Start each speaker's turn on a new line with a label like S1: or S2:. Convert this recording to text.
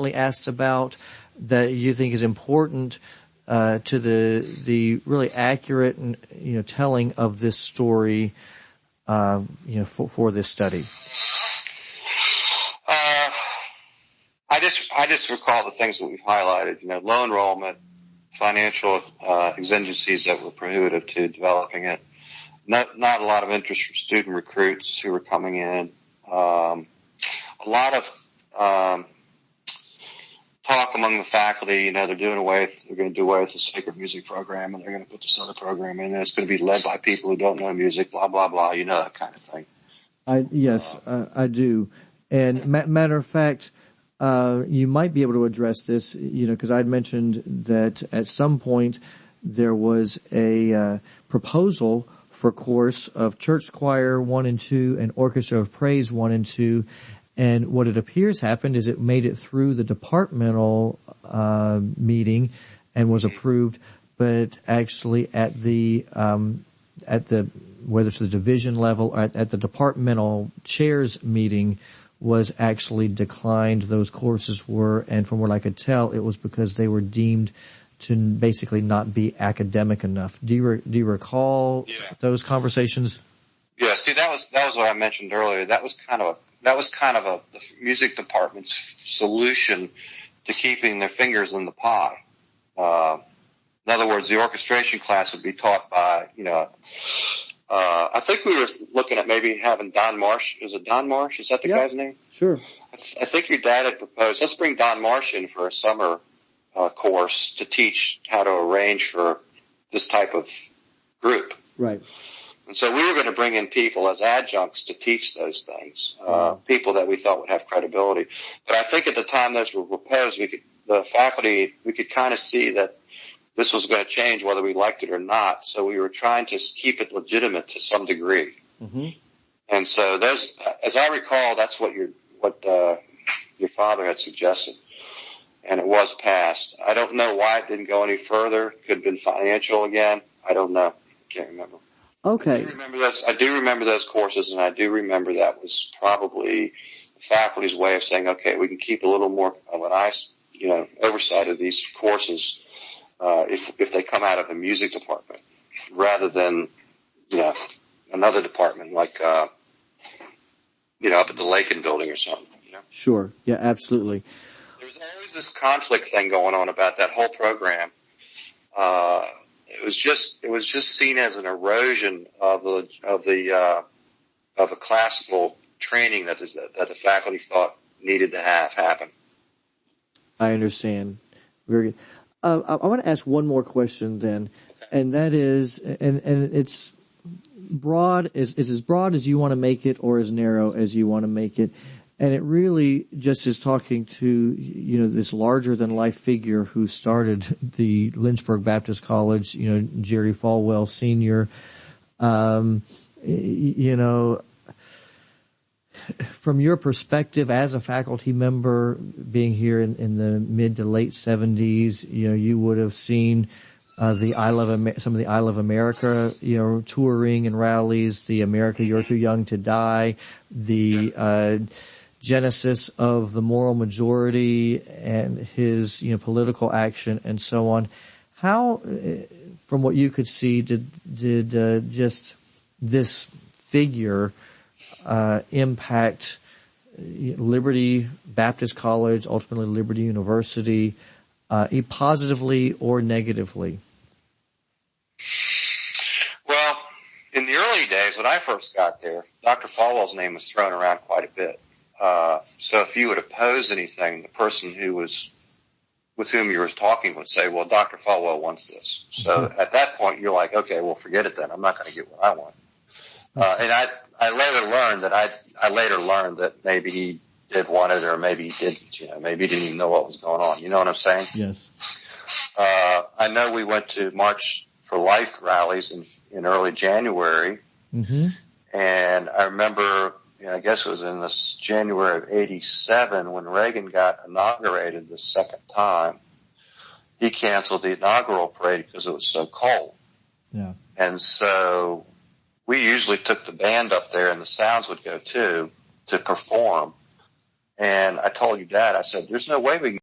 S1: frequently asked about that you think is important to the really accurate and telling of this story for this study?
S2: I just recall the things that we've highlighted. Low enrollment, financial exigencies that were prohibitive to developing it. Not a lot of interest from student recruits who were coming in. A lot of talk among the faculty. They're going to do away with the sacred music program, and they're going to put this other program in, and it's going to be led by people who don't know music. Blah blah blah. That kind of thing.
S1: I do. And matter of fact, you might be able to address this, because I'd mentioned that at some point there was a proposal for course of Church Choir 1 and 2 and Orchestra of Praise 1 and 2. And what it appears happened is it made it through the departmental meeting and was approved, but actually at the whether it's the division level or at the departmental chairs meeting was actually declined. Those courses were, and from what I could tell, it was because they were deemed to basically not be academic enough. Do you recall those conversations?
S2: Yeah. See, that was what I mentioned earlier. That was kind of the music department's solution to keeping their fingers in the pie. In other words, the orchestration class would be taught by, I think we were looking at maybe having Don Marsh. Is it Don Marsh? Is that the guy's name?
S1: Sure.
S2: I think your dad had proposed, let's bring Don Marsh in for a summer course to teach how to arrange for this type of group.
S1: Right.
S2: And so we were going to bring in people as adjuncts to teach those things, people that we thought would have credibility. But I think at the time those were proposed, we could kind of see that this was going to change whether we liked it or not. So we were trying to keep it legitimate to some degree. Mm-hmm. And so as I recall, that's what your father had suggested. And it was passed. I don't know why it didn't go any further. Could have been financial again. I don't know. Can't remember.
S1: Okay.
S2: I do remember those courses, and I do remember that was probably the faculty's way of saying, okay, we can keep a little more of an oversight of these courses if they come out of the music department rather than another department like up at the Lakin building or something.
S1: Sure. Yeah, absolutely.
S2: There's always this conflict thing going on about that whole program. It was just seen as an erosion of a classical training that the faculty thought needed to have happen.
S1: I understand. Very good. I want to ask one more question then, and that is, and it's broad, is as broad as you want to make it or as narrow as you want to make it. And it really just is talking to, this larger than life figure who started the Lynchburg Baptist College, Jerry Falwell Sr. From your perspective as a faculty member being here in the mid to late 70s, you would have seen some of the I Love America, touring and rallies, the America You're Too Young to Die, the genesis of the moral majority and his, political action and so on. How, from what you could see, did just this figure impact Liberty Baptist College, ultimately Liberty University, positively or negatively?
S2: Well, in the early days when I first got there, Dr. Falwell's name was thrown around quite a bit. So if you would oppose anything, the person with whom you were talking would say, well, Dr. Falwell wants this. So at that point, you're like, okay, well, forget it then. I'm not going to get what I want. And I later learned that maybe he did want it or maybe he didn't, maybe he didn't even know what was going on. You know what I'm saying?
S1: Yes.
S2: I know we went to March for Life rallies in early January. Mm-hmm. And I remember, I guess it was in this January of 87 when Reagan got inaugurated the second time. He canceled the inaugural parade because it was so cold. Yeah. And so we usually took the band up there and the sounds would go too to perform. And I told your dad, I said, there's no way we can